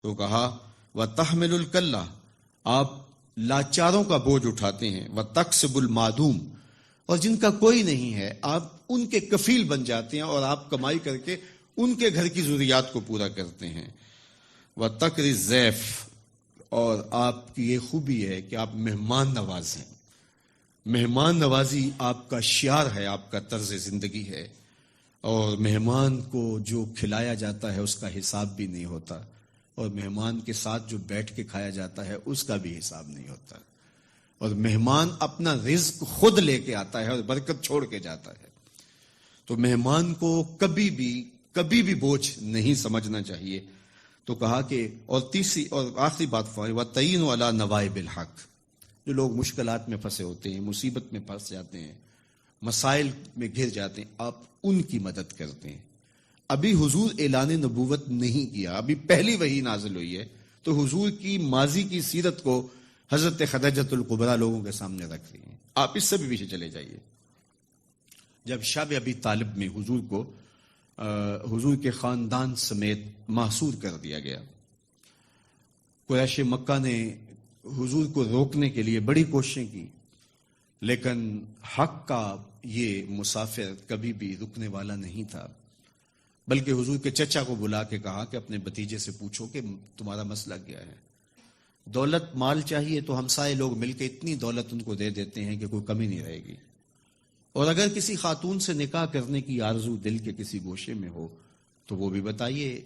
تو کہا وَتَحْمِلُ الْكَلَّةَ، آپ لاچاروں کا بوجھ اٹھاتے ہیں، وَتَكْسِبُ الْمَعْدُومَ، اور جن کا کوئی نہیں ہے آپ ان کے کفیل بن جاتے ہیں اور آپ کمائی کر کے ان کے گھر کی ضروریات کو پورا کرتے ہیں، وَتَقْرِي الضَّيْفَ، اور آپ کی یہ خوبی ہے کہ آپ مہمان نواز ہیں، مہمان نوازی آپ کا شعار ہے، آپ کا طرز زندگی ہے، اور مہمان کو جو کھلایا جاتا ہے اس کا حساب بھی نہیں ہوتا، اور مہمان کے ساتھ جو بیٹھ کے کھایا جاتا ہے اس کا بھی حساب نہیں ہوتا، اور مہمان اپنا رزق خود لے کے آتا ہے اور برکت چھوڑ کے جاتا ہے۔ تو مہمان کو کبھی بھی بوجھ نہیں سمجھنا چاہیے۔ تو کہا کہ اور تیسری اور آخری بات فرمائی وَتَعِينُ عَلَى نَوَائِبِ الْحَقِّ، جو لوگ مشکلات میں پھنسے ہوتے ہیں، مصیبت میں پھنس جاتے ہیں، مسائل میں گھر جاتے ہیں، آپ ان کی مدد کرتے ہیں۔ ابھی حضور اعلان نبوت نہیں کیا، ابھی پہلی وحی نازل ہوئی ہے، تو حضور کی ماضی کی سیرت کو حضرت خدیجۃ الکبریٰ لوگوں کے سامنے رکھ رہی ہیں۔ آپ اس سے بھی پیچھے چلے جائیے، جب شب ابی طالب میں حضور کو حضور کے خاندان سمیت محصور کر دیا گیا، قریش مکہ نے حضور کو روکنے کے لیے بڑی کوششیں کی، لیکن حق کا یہ مسافر کبھی بھی رکنے والا نہیں تھا، بلکہ حضور کے چچا کو بلا کے کہا کہ اپنے بھتیجے سے پوچھو کہ تمہارا مسئلہ کیا ہے۔ دولت مال چاہیے تو ہمسائے لوگ مل کے اتنی دولت ان کو دے دیتے ہیں کہ کوئی کمی نہیں رہے گی، اور اگر کسی خاتون سے نکاح کرنے کی آرزو دل کے کسی گوشے میں ہو تو وہ بھی بتائیے،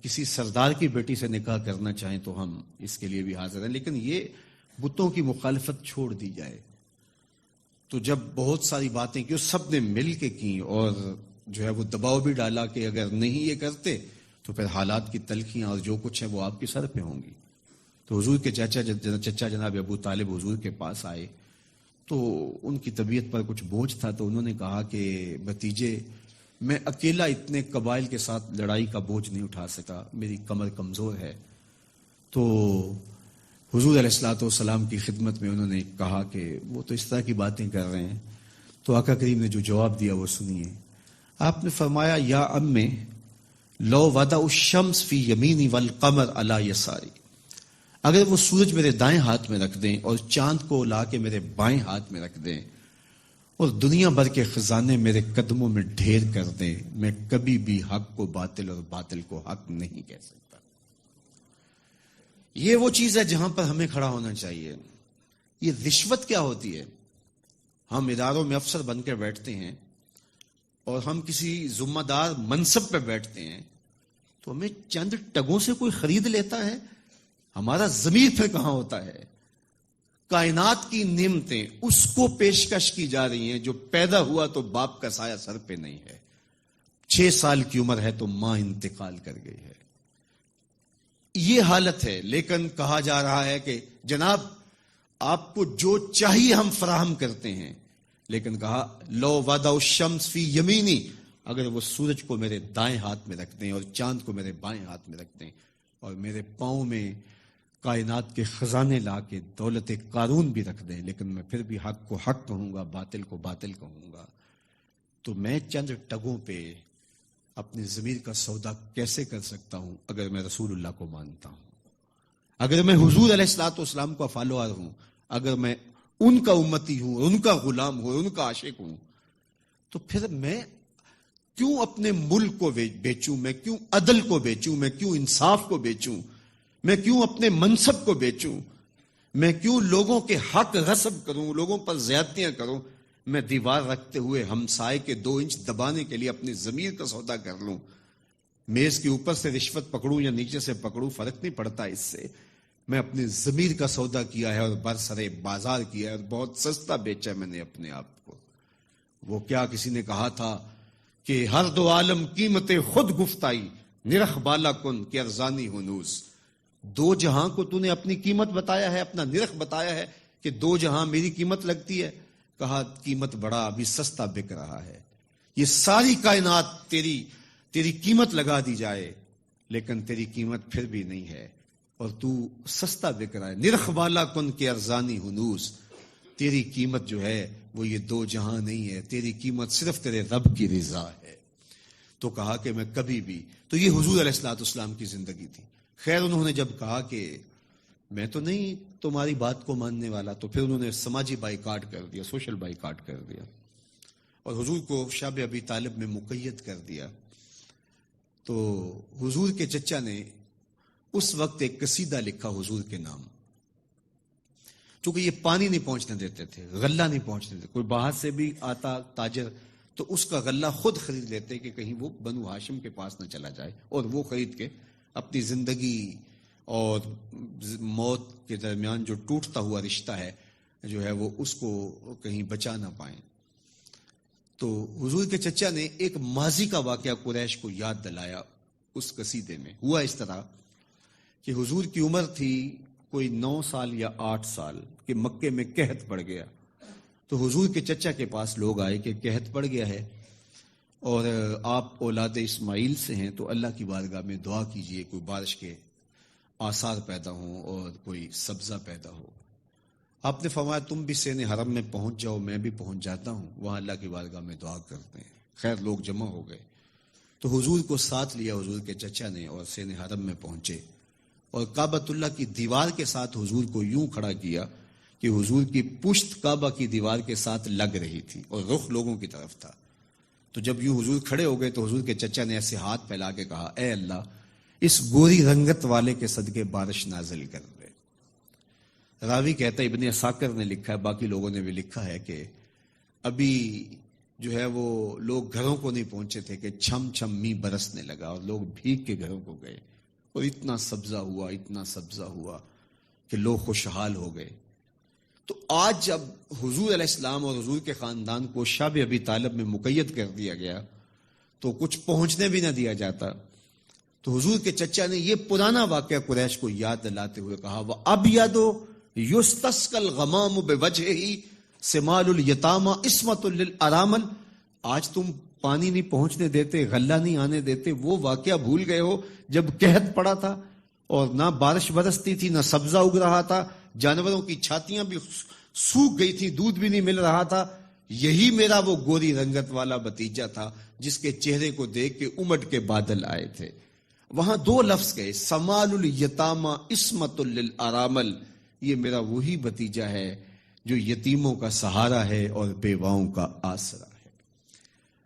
کسی سردار کی بیٹی سے نکاح کرنا چاہیں تو ہم اس کے لیے بھی حاضر ہیں، لیکن یہ بتوں کی مخالفت چھوڑ دی جائے۔ تو جب بہت ساری باتیں کی سب نے مل کے کی، اور جو ہے وہ دباؤ بھی ڈالا کہ اگر نہیں یہ کرتے تو پھر حالات کی تلخیاں اور جو کچھ ہے وہ آپ کے سر پہ ہوں گی۔ تو حضور کے چچا جناب ابو طالب حضور کے پاس آئے، تو ان کی طبیعت پر کچھ بوجھ تھا، تو انہوں نے کہا کہ بھتیجے، میں اکیلا اتنے قبائل کے ساتھ لڑائی کا بوجھ نہیں اٹھا سکا، میری کمر کمزور ہے۔ تو حضور علیہ الصلوۃ والسلام کی خدمت میں انہوں نے کہا کہ وہ تو اس طرح کی باتیں کر رہے ہیں۔ تو آقا کریم نے جو جواب دیا وہ سنیے۔ آپ نے فرمایا یا امی لو وضع الشمس فی یمینی والقمر علی یساری، اگر وہ سورج میرے دائیں ہاتھ میں رکھ دیں اور چاند کو لا کے میرے بائیں ہاتھ میں رکھ دیں اور دنیا بھر کے خزانے میرے قدموں میں ڈھیر کر دیں، میں کبھی بھی حق کو باطل اور باطل کو حق نہیں کہہ سکتا۔ یہ وہ چیز ہے جہاں پر ہمیں کھڑا ہونا چاہیے۔ یہ رشوت کیا ہوتی ہے؟ ہم اداروں میں افسر بن کے بیٹھتے ہیں اور ہم کسی ذمہ دار منصب پہ بیٹھتے ہیں تو ہمیں چند ٹگوں سے کوئی خرید لیتا ہے، ہمارا ضمیر پھر کہاں ہوتا ہے؟ کائنات کی نعمتیں اس کو پیشکش کی جا رہی ہیں جو پیدا ہوا تو باپ کا سایہ سر پہ نہیں ہے، 6 سال کی عمر ہے تو ماں انتقال کر گئی ہے، یہ حالت ہے۔ لیکن کہا جا رہا ہے کہ جناب آپ کو جو چاہیے ہم فراہم کرتے ہیں، لیکن کہا لو وضع الشمس فی یمینی، اگر وہ سورج کو میرے دائیں ہاتھ میں رکھ دیں اور چاند کو میرے بائیں ہاتھ میں رکھ دیں اور میرے پاؤں میں کائنات کے خزانے لا کے دولت قارون بھی رکھ دیں، لیکن میں پھر بھی حق کو حق کہوں گا، باطل کو باطل کہوں گا، تو میں چند ٹگوں پہ اپنے ضمیر کا سودا کیسے کر سکتا ہوں اگر میں رسول اللہ کو مانتا ہوں، اگر میں حضور علیہ الصلوۃ والسلام کا فالوور ہوں، اگر میں ان کا امتی ہوں، ان کا غلام ہوں، ان کا عاشق ہوں، تو پھر میں کیوں اپنے ملک کو بیچوں، میں کیوں عدل کو بیچوں، میں کیوں انصاف کو بیچوں، میں کیوں اپنے منصب کو بیچوں، میں کیوں لوگوں کے حق غصب کروں، لوگوں پر زیادتیاں کروں، میں دیوار رکھتے ہوئے ہمسائے کے 2 انچ دبانے کے لیے اپنے ضمیر کا سودا کر لوں، میز کے اوپر سے رشوت پکڑوں یا نیچے سے پکڑوں، فرق نہیں پڑتا اس سے، میں اپنے ضمیر کا سودا کیا ہے اور برسرے بازار کیا ہے اور بہت سستا بیچا میں نے اپنے آپ کو۔ وہ کیا کسی نے کہا تھا کہ ہر 2 عالم قیمت خود گفتائی، نرخ بالا کن کہ ارزانی ہنوز، 2 جہاں کو تو نے اپنی قیمت بتایا ہے، اپنا نرخ بتایا ہے کہ 2 جہاں میری قیمت لگتی ہے، کہا قیمت بڑا ابھی سستا بک رہا ہے، یہ ساری کائنات تیری قیمت لگا دی جائے لیکن تیری قیمت پھر بھی نہیں ہے اور تو سستا بک رہا ہے، نرخ بالا کن کے ارزانی ہنوز، تیری قیمت جو ہے وہ یہ 2 جہاں نہیں ہے، تیری قیمت صرف تیرے رب کی رضا ہے۔ تو کہا کہ میں کبھی بھی، تو یہ حضور علیہ الصلوۃ والسلام کی زندگی تھی، خیر انہوں نے جب کہا کہ میں تو نہیں تمہاری بات کو ماننے والا، تو پھر انہوں نے سماجی بائیکاٹ کر دیا، سوشل بائیکاٹ کر دیا، اور حضور کو شاب ابی طالب میں مقید کر دیا۔ تو حضور کے چچا نے اس وقت ایک قصیدہ لکھا حضور کے نام، چونکہ یہ پانی نہیں پہنچنے دیتے تھے، غلہ نہیں پہنچنے دیتے، کوئی باہر سے بھی آتا تاجر تو اس کا غلہ خود خرید لیتے کہ کہیں وہ بنو ہاشم کے پاس نہ چلا جائے، اور وہ خرید کے اپنی زندگی اور موت کے درمیان جو ٹوٹتا ہوا رشتہ ہے جو ہے وہ اس کو کہیں بچا نہ پائیں۔ تو حضور کے چچا نے ایک ماضی کا واقعہ قریش کو یاد دلایا اس قصیدے میں۔ ہوا اس طرح کہ حضور کی عمر تھی کوئی 9 سال یا 8 سال کہ مکے میں قحط پڑ گیا، تو حضور کے چچا کے پاس لوگ آئے کہ قحط پڑ گیا ہے اور آپ اولاد اسماعیل سے ہیں، تو اللہ کی بارگاہ میں دعا کیجئے کوئی بارش کے آثار پیدا ہوں اور کوئی سبزہ پیدا ہو۔ آپ نے فرمایا تم بھی سین حرم میں پہنچ جاؤ، میں بھی پہنچ جاتا ہوں، وہاں اللہ کی بارگاہ میں دعا کرتے ہیں۔ خیر لوگ جمع ہو گئے تو حضور کو ساتھ لیا حضور کے چچا نے اور سین حرم میں پہنچے، اور کعبۃ اللہ کی دیوار کے ساتھ حضور کو یوں کھڑا کیا کہ حضور کی پشت کعبہ کی دیوار کے ساتھ لگ رہی تھی اور رخ لوگوں کی طرف تھا۔ تو جب یوں حضور کھڑے ہو گئے تو حضور کے چچا نے ایسے ہاتھ پھیلا کے کہا اے اللہ اس گوری رنگت والے کے صدقے بارش نازل کر دے۔ راوی کہتا ہے، ابن عساکر نے لکھا ہے، باقی لوگوں نے بھی لکھا ہے کہ ابھی جو ہے وہ لوگ گھروں کو نہیں پہنچے تھے کہ چھم چھم می برسنے لگا اور لوگ بھیگ کے گھروں کو گئے، اور اتنا سبزہ ہوا، اتنا سبزہ ہوا کہ لوگ خوشحال ہو گئے۔ تو آج جب حضور علیہ السلام اور حضور کے خاندان کو شاب ابی طالب میں مقید کر دیا گیا تو کچھ پہنچنے بھی نہ دیا جاتا، تو حضور کے چچا نے یہ پرانا واقعہ قریش کو یاد دلاتے ہوئے کہا وَأَبْيَضُ يُسْتَسْقَى الْغَمَامُ بِوَجْهِهِ سِمَالُ الْيَتَامَى عِصْمَةٌ لِلْأَرَامِلِ۔ آج تم پانی نہیں پہنچنے دیتے، غلہ نہیں آنے دیتے، وہ واقعہ بھول گئے ہو جب قحط پڑا تھا اور نہ بارش برستی تھی، نہ سبزہ اگ رہا تھا، جانوروں کی چھاتیاں بھی سوکھ گئی تھی، دودھ بھی نہیں مل رہا تھا۔ یہی میرا وہ گوری رنگت والا بھتیجا تھا جس کے چہرے کو دیکھ کے امٹ کے بادل آئے تھے۔ وہاں 2 لفظ گئے، سمال الیتامى عصمۃ للارامل، یہ میرا وہی بھتیجا ہے جو یتیموں کا سہارا ہے اور بیواؤں کا آسرا ہے۔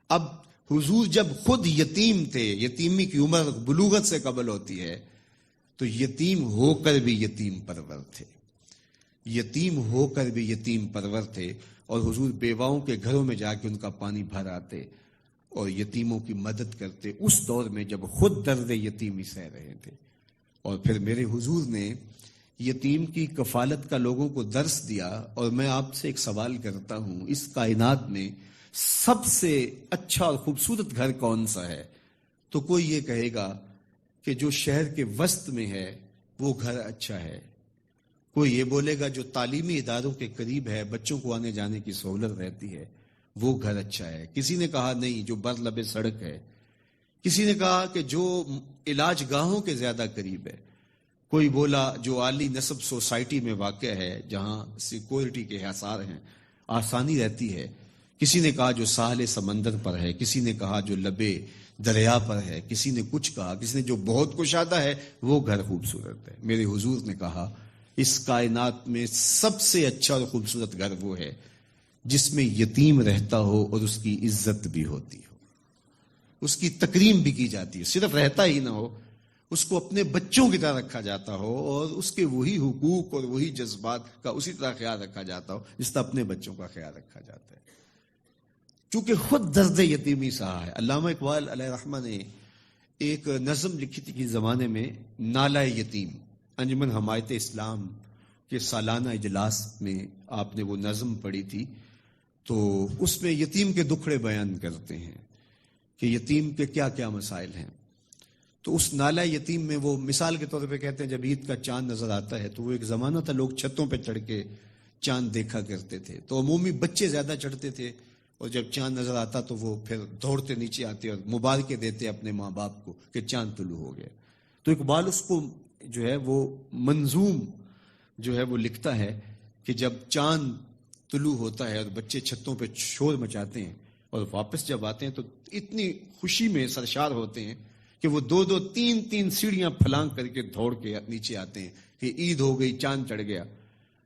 اب حضور جب خود یتیم تھے، یتیمی کی عمر بلوغت سے قبل ہوتی ہے، تو یتیم ہو کر بھی یتیم پرور تھے، یتیم ہو کر بھی یتیم پرور تھے، اور حضور بیواؤں کے گھروں میں جا کے ان کا پانی بھر آتے اور یتیموں کی مدد کرتے اس دور میں جب خود درد یتیمی سہ رہے تھے۔ اور پھر میرے حضور نے یتیم کی کفالت کا لوگوں کو درس دیا۔ اور میں آپ سے ایک سوال کرتا ہوں، اس کائنات میں سب سے اچھا اور خوبصورت گھر کون سا ہے؟ تو کوئی یہ کہے گا کہ جو شہر کے وسط میں ہے وہ گھر اچھا ہے، کوئی یہ بولے گا جو تعلیمی اداروں کے قریب ہے، بچوں کو آنے جانے کی سہولت رہتی ہے وہ گھر اچھا ہے، کسی نے کہا نہیں جو بر لبے سڑک ہے، کسی نے کہا کہ جو علاج گاہوں کے زیادہ قریب ہے، کوئی بولا جو عالی نسب سوسائٹی میں واقع ہے جہاں سیکورٹی کے حصار ہیں، آسانی رہتی ہے، کسی نے کہا جو ساحل سمندر پر ہے، کسی نے کہا جو لبے دریا پر ہے، کسی نے کچھ کہا، کسی نے جو بہت کشادہ ہے وہ گھر خوبصورت ہے۔ میرے حضور نے کہا اس کائنات میں سب سے اچھا اور خوبصورت گھر وہ ہے جس میں یتیم رہتا ہو اور اس کی عزت بھی ہوتی ہو، اس کی تکریم بھی کی جاتی ہے، صرف رہتا ہی نہ ہو، اس کو اپنے بچوں کی طرح رکھا جاتا ہو اور اس کے وہی حقوق اور وہی جذبات کا اسی طرح خیال رکھا جاتا ہو جس طرح اپنے بچوں کا خیال رکھا جاتا ہے، چونکہ خود درد یتیمی سہا ہے۔ علامہ اقبال علیہ رحمہ نے ایک نظم لکھی تھی کہ زمانے میں نالہ یتیم، انجمن حمایت اسلام کے سالانہ اجلاس میں آپ نے وہ نظم پڑھی تھی، تو اس میں یتیم کے دکھڑے بیان کرتے ہیں کہ یتیم کے کیا کیا مسائل ہیں۔ تو اس نالہ یتیم میں وہ مثال کے طور پہ کہتے ہیں جب عید کا چاند نظر آتا ہے تو وہ ایک زمانہ تھا لوگ چھتوں پہ چڑھ کے چاند دیکھا کرتے تھے، تو عمومی بچے زیادہ چڑھتے تھے اور جب چاند نظر آتا تو وہ پھر دوڑتے نیچے آتے اور مبارکیں دیتے اپنے ماں باپ کو کہ چاند طلوع ہو گیا۔ تو اقبال اس کو جو ہے وہ منظوم جو ہے وہ لکھتا ہے کہ جب چاند طلوع ہوتا ہے اور بچے چھتوں پہ شور مچاتے ہیں اور واپس جب آتے ہیں تو اتنی خوشی میں سرشار ہوتے ہیں کہ وہ 2-2 3-3 سیڑھیاں پھلانگ کر کے دوڑ کے نیچے آتے ہیں کہ عید ہو گئی، چاند چڑھ گیا،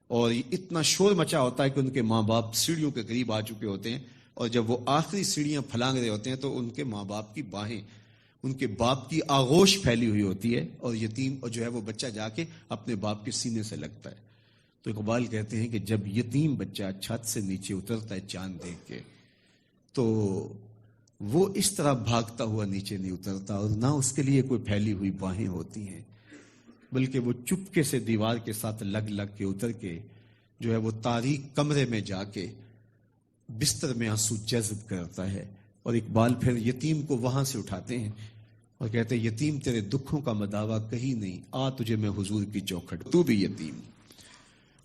اور اتنا شور مچا ہوتا ہے کہ ان کے ماں باپ سیڑھیوں کے قریب آ چکے ہوتے ہیں، اور جب وہ آخری سیڑھیاں پھلانگ رہے ہوتے ہیں تو ان کے ماں باپ کی باہیں ان کے باپ کی آغوش پھیلی ہوئی ہوتی ہے، اور یتیم اور جو ہے وہ بچہ جا کے اپنے باپ کے سینے سے لگتا ہے۔ تو اقبال کہتے ہیں کہ جب یتیم بچہ چھت سے نیچے اترتا ہے چاند دیکھ کے، تو وہ اس طرح بھاگتا ہوا نیچے نہیں اترتا، اور نہ اس کے لیے کوئی پھیلی ہوئی باہیں ہوتی ہیں، بلکہ وہ چپکے سے دیوار کے ساتھ لگ لگ کے اتر کے جو ہے وہ تاریک کمرے میں جا کے بستر میں آنسو جذب کرتا ہے۔ اور اقبال پھر یتیم کو وہاں سے اٹھاتے ہیں اور کہتے ہیں یتیم تیرے دکھوں کا مداوا کہیں نہیں، آ تجھے میں حضور کی چوکھٹ، تو بھی یتیم۔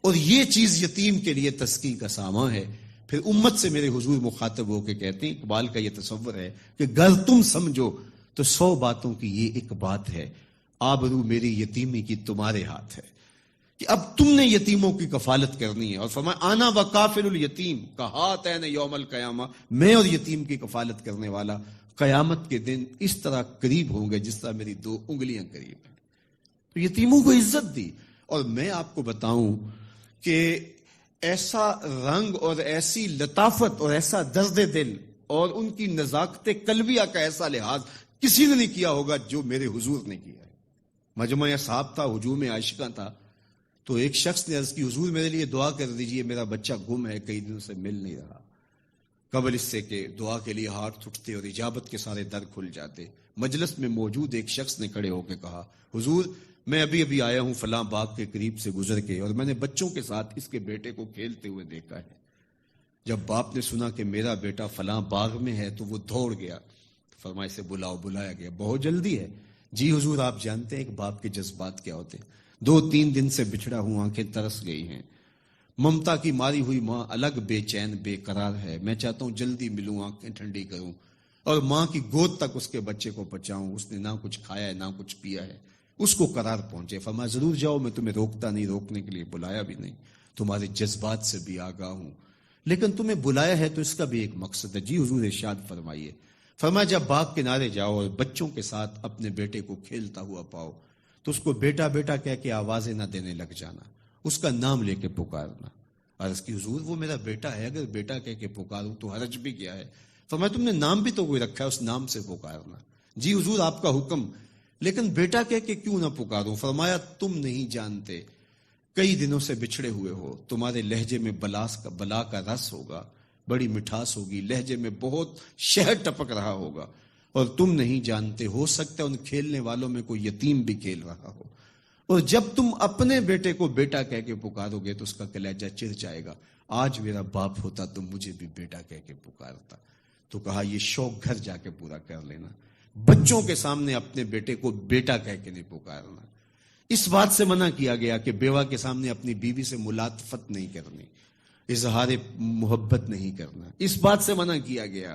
اور یہ چیز یتیم کے لیے تسکین کا سامان ہے۔ پھر امت سے میرے حضور مخاطب ہو کے کہتے ہیں، اقبال کا یہ تصور ہے کہ گر تم سمجھو تو 100 باتوں کی یہ ایک بات ہے، آبرو میری یتیمی کی تمہارے ہاتھ ہے، کہ اب تم نے یتیموں کی کفالت کرنی ہے۔ اور فرمایا آنا و کافل الیتیم کہاتین یوم القیامہ، میں اور یتیم کی کفالت کرنے والا قیامت کے دن اس طرح قریب ہوں گے جس طرح میری 2 انگلیاں قریب ہیں۔ تو یتیموں کو عزت دی۔ اور میں آپ کو بتاؤں کہ ایسا رنگ اور ایسی لطافت اور ایسا درد دل اور ان کی نزاکت قلبیہ کا ایسا لحاظ کسی نے نہیں کیا ہوگا جو میرے حضور نے کیا ہے۔ مجمع صاحب تھا، ہجوم عاشقاں تھا، تو ایک شخص نے عرض کی حضور میرے لیے دعا کر دیجئے، میرا بچہ گم ہے، کئی دنوں سے مل نہیں رہا۔ قبل اس سے کہ دعا کے لیے ہاتھ اٹھتے اور اجابت کے سارے در کھل جاتے، مجلس میں موجود ایک شخص نے کھڑے ہو کے کہا حضور میں ابھی ابھی آیا ہوں فلاں باغ کے قریب سے گزر کے، اور میں نے بچوں کے ساتھ اس کے بیٹے کو کھیلتے ہوئے دیکھا ہے۔ جب باپ نے سنا کہ میرا بیٹا فلاں باغ میں ہے تو وہ دوڑ گیا، فرمایا اسے بلاؤ۔ بلایا گیا، بہت جلدی ہے۔ جی حضور آپ جانتے ہیں کہ باپ کے جذبات کیا ہوتے ہیں، 2-3 دن سے بچھڑا ہوں، آنکھیں ترس گئی ہیں، ممتا کی ماری ہوئی ماں الگ بے چین بے قرار ہے، میں چاہتا ہوں جلدی ملوں، آنکھیں ٹھنڈی کروں اور ماں کی گود تک اس کے بچے کو پہنچاؤں، اس نے نہ کچھ کھایا ہے نہ کچھ پیا ہے، اس کو قرار پہنچے۔ فرمایا ضرور جاؤ، میں تمہیں روکتا نہیں، روکنے کے لیے بلایا بھی نہیں، تمہارے جذبات سے بھی آگاہ ہوں، لیکن تمہیں بلایا ہے تو اس کا بھی ایک مقصد ہے۔ جی حضور ارشاد فرمائیے۔ فرمایا جب باغ کنارے جاؤ اور بچوں کے ساتھ اپنے بیٹے کو کھیلتا ہوا پاؤ تو اس کو بیٹا بیٹا کہہ کے آوازیں نہ دینے لگ جانا، اس کا نام لے کے پکارنا۔ عرض کی حضور وہ میرا بیٹا ہے، اگر بیٹا کہہ کے پکاروں تو حرج بھی کیا ہے؟ فرمایا تم نے نام بھی تو کوئی رکھا ہے، اس نام سے پکارنا۔ جی حضور آپ کا حکم، لیکن بیٹا کہہ کے کیوں نہ پکاروں؟ فرمایا تم نہیں جانتے، کئی دنوں سے بچھڑے ہوئے ہو، تمہارے لہجے میں بلا کا رس ہوگا، بڑی مٹھاس ہوگی، لہجے میں بہت شہد ٹپک رہا ہوگا، اور تم نہیں جانتے، ہو سکتا ہے ان کھیلنے والوں میں کوئی یتیم بھی کھیل رہا ہو، اور جب تم اپنے بیٹے کو بیٹا کہہ کے پکارو گے تو اس کا کلیجہ چر جائے گا۔ آج میرا باپ ہوتا تو مجھے بھی بیٹا کہہ کے پکارتا۔ تو کہا یہ شوق گھر جا کے پورا کر لینا، بچوں کے سامنے اپنے بیٹے کو بیٹا کہہ کے نہیں پکارنا۔ اس بات سے منع کیا گیا کہ بیوہ کے سامنے اپنی بیوی سے ملاطفت نہیں کرنی، اظہار محبت نہیں کرنا۔ اس بات سے منع کیا گیا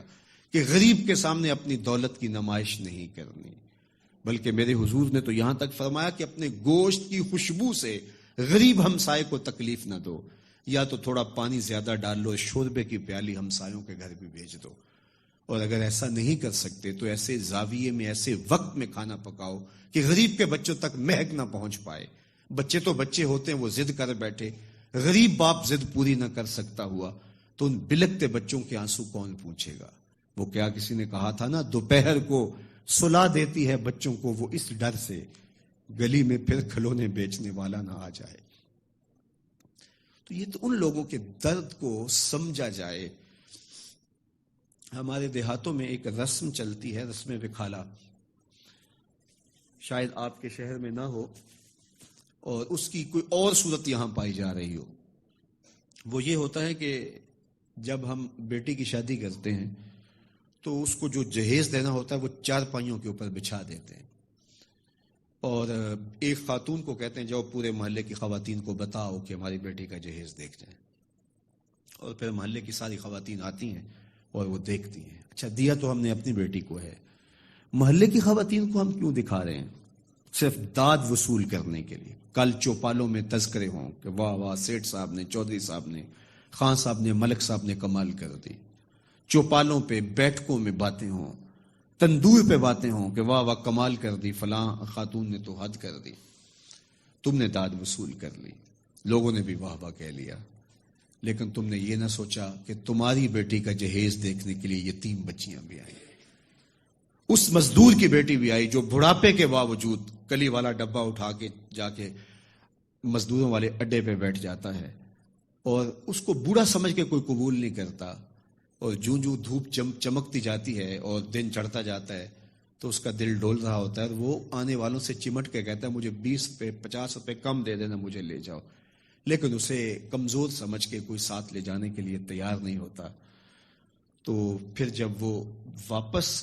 کہ غریب کے سامنے اپنی دولت کی نمائش نہیں کرنی، بلکہ میرے حضور نے تو یہاں تک فرمایا کہ اپنے گوشت کی خوشبو سے غریب ہمسائے کو تکلیف نہ دو، یا تو تھوڑا پانی زیادہ ڈال لو، شوربے کی پیالی ہمسایوں کے گھر بھی بھیج دو، اور اگر ایسا نہیں کر سکتے تو ایسے زاویے میں ایسے وقت میں کھانا پکاؤ کہ غریب کے بچوں تک مہک نہ پہنچ پائے۔ بچے تو بچے ہوتے ہیں، وہ ضد کر بیٹھے، غریب باپ ضد پوری نہ کر سکتا ہوا تو ان بلکتے بچوں کے آنسو کون پوچھے گا؟ وہ کیا کسی نے کہا تھا نا، دوپہر کو سلا دیتی ہے بچوں کو وہ اس ڈر سے گلی میں پھر کھلونے بیچنے والا نہ آ جائے۔ تو یہ تو ان لوگوں کے درد کو سمجھا جائے۔ ہمارے دیہاتوں میں ایک رسم چلتی ہے، رسم وکھالا، شاید آپ کے شہر میں نہ ہو اور اس کی کوئی اور صورت یہاں پائی جا رہی ہو۔ وہ یہ ہوتا ہے کہ جب ہم بیٹی کی شادی کرتے ہیں تو اس کو جو جہیز دینا ہوتا ہے وہ 4 پائیوں کے اوپر بچھا دیتے ہیں، اور ایک خاتون کو کہتے ہیں جاؤ پورے محلے کی خواتین کو بتاؤ کہ ہماری بیٹی کا جہیز دیکھ جائیں، اور پھر محلے کی ساری خواتین آتی ہیں اور وہ دیکھتی ہیں، اچھا دیا تو ہم نے اپنی بیٹی کو ہے، محلے کی خواتین کو ہم کیوں دکھا رہے ہیں؟ صرف داد وصول کرنے کے لیے، کل چوپالوں میں تذکرے ہوں کہ واہ واہ سیٹھ صاحب نے، چودھری صاحب نے، خان صاحب نے، ملک صاحب نے کمال کر دی، چوپالوں پہ بیٹھکوں میں باتیں ہوں، تندور پہ باتیں ہوں کہ واہ واہ کمال کر دی، فلاں خاتون نے تو حد کر دی، تم نے داد وصول کر لی، لوگوں نے بھی واہ واہ کہہ لیا، لیکن تم نے یہ نہ سوچا کہ تمہاری بیٹی کا جہیز دیکھنے کے لیے یتیم بچیاں بھی آئیں، اس مزدور کی بیٹی بھی آئی جو بڑھاپے کے باوجود کلی والا ڈبہ اٹھا کے جا کے مزدوروں والے اڈے پہ بیٹھ جاتا ہے، اور اس کو بوڑھا سمجھ کے کوئی قبول نہیں کرتا، اور جوں جوں دھوپ چمکتی جاتی ہے اور دن چڑھتا جاتا ہے تو اس کا دل ڈول رہا ہوتا ہے، اور وہ آنے والوں سے چمٹ کے کہتا ہے مجھے 20 روپے 50 روپے کم دے دینا، مجھے لے جاؤ، لیکن اسے کمزور سمجھ کے کوئی ساتھ لے جانے کے لیے تیار نہیں ہوتا۔ تو پھر جب وہ واپس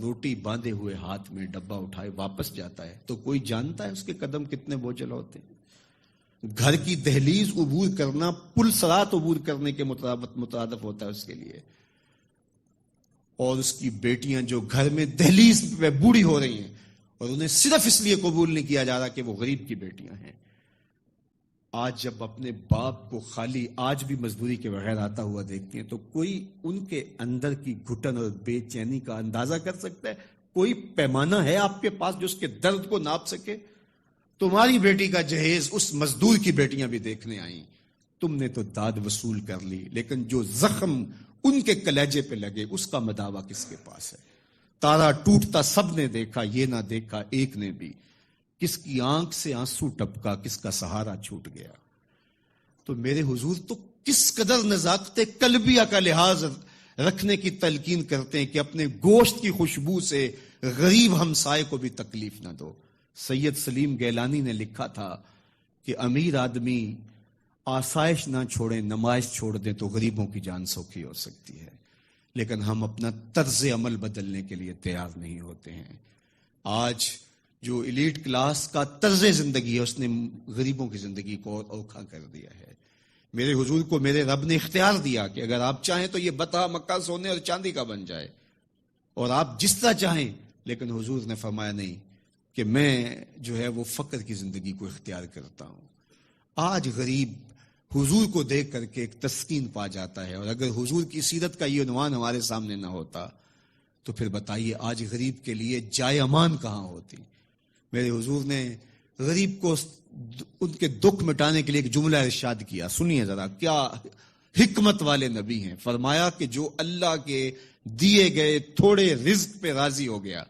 روٹی باندھے ہوئے ہاتھ میں ڈبہ اٹھائے واپس جاتا ہے تو کوئی جانتا ہے اس کے قدم کتنے بوجھل ہوتے ہیں؟ گھر کی دہلیز عبور کرنا پل صراط عبور کرنے کے مترادف ہوتا ہے اس کے لیے، اور اس کی بیٹیاں جو گھر میں دہلیز پہ بوڑھی ہو رہی ہیں اور انہیں صرف اس لیے قبول نہیں کیا جا رہا کہ وہ غریب کی بیٹیاں ہیں، آج جب اپنے باپ کو خالی آج بھی مزدوری کے بغیر آتا ہوا دیکھتی ہیں تو کوئی ان کے اندر کی گھٹن اور بے چینی کا اندازہ کر سکتا ہے؟ کوئی پیمانہ ہے آپ کے پاس جو اس کے درد کو ناپ سکے؟ تمہاری بیٹی کا جہیز اس مزدور کی بیٹیاں بھی دیکھنے آئیں، تم نے تو داد وصول کر لی، لیکن جو زخم ان کے کلیجے پہ لگے اس کا مداوا کس کے پاس ہے؟ تارا ٹوٹتا سب نے دیکھا، یہ نہ دیکھا ایک نے بھی، کس کی آنکھ سے آنسو ٹپکا، کس کا سہارا چھوٹ گیا۔ تو میرے حضور تو کس قدر نزاکت قلبیہ کا لحاظ رکھنے کی تلقین کرتے ہیں کہ اپنے گوشت کی خوشبو سے غریب ہمسائے کو بھی تکلیف نہ دو۔ سید سلیم گیلانی نے لکھا تھا کہ امیر آدمی آسائش نہ چھوڑیں، نمائش چھوڑ دیں تو غریبوں کی جان سوکھی ہو سکتی ہے، لیکن ہم اپنا طرز عمل بدلنے کے لیے تیار نہیں ہوتے ہیں۔ آج جو ایلیٹ کلاس کا طرز زندگی ہے اس نے غریبوں کی زندگی کو اور اوکھا کر دیا ہے۔ میرے حضور کو میرے رب نے اختیار دیا کہ اگر آپ چاہیں تو یہ بتا مکہ سونے اور چاندی کا بن جائے اور آپ جس طرح چاہیں، لیکن حضور نے فرمایا نہیں کہ میں جو ہے وہ فقر کی زندگی کو اختیار کرتا ہوں۔ آج غریب حضور کو دیکھ کر کے ایک تسکین پا جاتا ہے، اور اگر حضور کی سیرت کا یہ عنوان ہمارے سامنے نہ ہوتا تو پھر بتائیے آج غریب کے لیے جائے امان کہاں ہوتی؟ میرے حضور نے غریب کو ان کے دکھ مٹانے کے لیے ایک جملہ ارشاد کیا، سنیے ذرا، کیا حکمت والے نبی ہیں۔ فرمایا کہ جو اللہ کے دیے گئے تھوڑے رزق پہ راضی ہو گیا،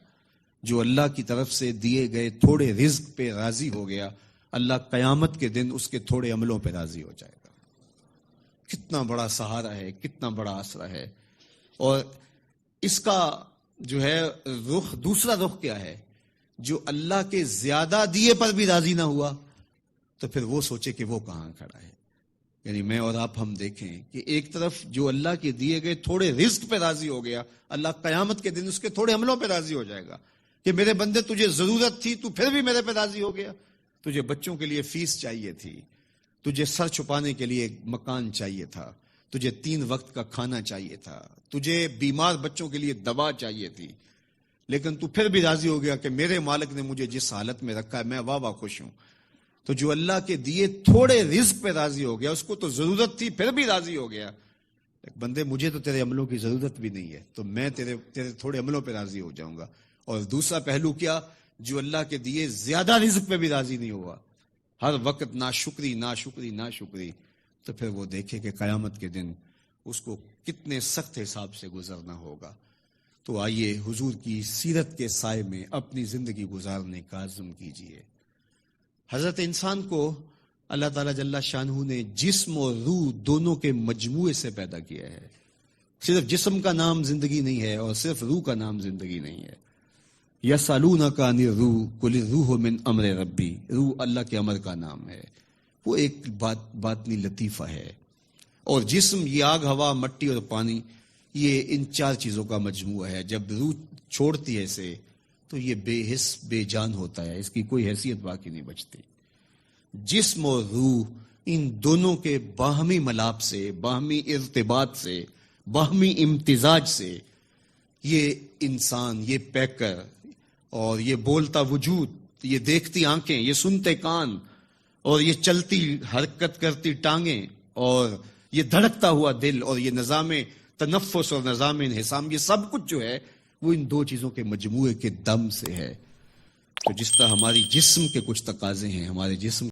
جو اللہ کی طرف سے دیے گئے تھوڑے رزق پہ راضی ہو گیا، اللہ قیامت کے دن اس کے تھوڑے عملوں پہ راضی ہو جائے گا۔ کتنا بڑا سہارا ہے، کتنا بڑا آسرا ہے۔ اور اس کا جو ہے رخ، دوسرا رخ کیا ہے؟ جو اللہ کے زیادہ دیے پر بھی راضی نہ ہوا تو پھر وہ سوچے کہ وہ کہاں کھڑا ہے۔ یعنی میں اور آپ ہم دیکھیں کہ ایک طرف جو اللہ کے دیے گئے تھوڑے رزق پہ راضی ہو گیا، اللہ قیامت کے دن اس کے تھوڑے عملوں پہ راضی ہو جائے گا کہ میرے بندے تجھے ضرورت تھی تو پھر بھی میرے پہ راضی ہو گیا، تجھے بچوں کے لیے فیس چاہیے تھی، تجھے سر چھپانے کے لیے مکان چاہیے تھا، تجھے 3 وقت کا کھانا چاہیے تھا، تجھے بیمار بچوں کے لیے دوا چاہیے تھی، لیکن تو پھر بھی راضی ہو گیا کہ میرے مالک نے مجھے جس حالت میں رکھا ہے میں واہ واہ خوش ہوں۔ تو جو اللہ کے دیے تھوڑے رزق پہ راضی ہو گیا، اس کو تو ضرورت تھی پھر بھی راضی ہو گیا، بندے مجھے تو تیرے عملوں کی ضرورت بھی نہیں ہے تو میں تیرے تھوڑے عملوں پہ راضی ہو جاؤں گا۔ اور دوسرا پہلو کیا؟ جو اللہ کے دیے زیادہ رزق پہ بھی راضی نہیں ہوا، ہر وقت ناشکری ناشکری ناشکری، تو پھر وہ دیکھے کہ قیامت کے دن اس کو کتنے سخت حساب سے گزرنا ہوگا۔ تو آئیے حضور کی سیرت کے سائے میں اپنی زندگی گزارنے کا عزم کیجیے۔ حضرت انسان کو اللہ تعالیٰ جل شانہ نے جسم اور روح دونوں کے مجموعے سے پیدا کیا ہے۔ صرف جسم کا نام زندگی نہیں ہے اور صرف روح کا نام زندگی نہیں ہے۔ یسألونک عن الروح قل الروح من امر ربی، روح اللہ کے امر کا نام ہے، وہ ایک باطنی لطیفہ ہے۔ اور جسم یہ آگ، ہوا، مٹی اور پانی، یہ ان 4 چیزوں کا مجموعہ ہے۔ جب روح چھوڑتی ہے اسے تو یہ بے حس بے جان ہوتا ہے، اس کی کوئی حیثیت باقی نہیں بچتی۔ جسم اور روح ان دونوں کے باہمی ملاپ سے، باہمی ارتباط سے، باہمی امتزاج سے یہ انسان، یہ پیکر اور یہ بولتا وجود، یہ دیکھتی آنکھیں، یہ سنتے کان اور یہ چلتی حرکت کرتی ٹانگیں اور یہ دھڑکتا ہوا دل اور یہ نظام تنفس اور نظام انہضام، یہ سب کچھ جو ہے وہ ان دو چیزوں کے مجموعے کے دم سے ہے. تو جس طرح ہماری جسم کے کچھ تقاضے ہیں، ہمارے جسم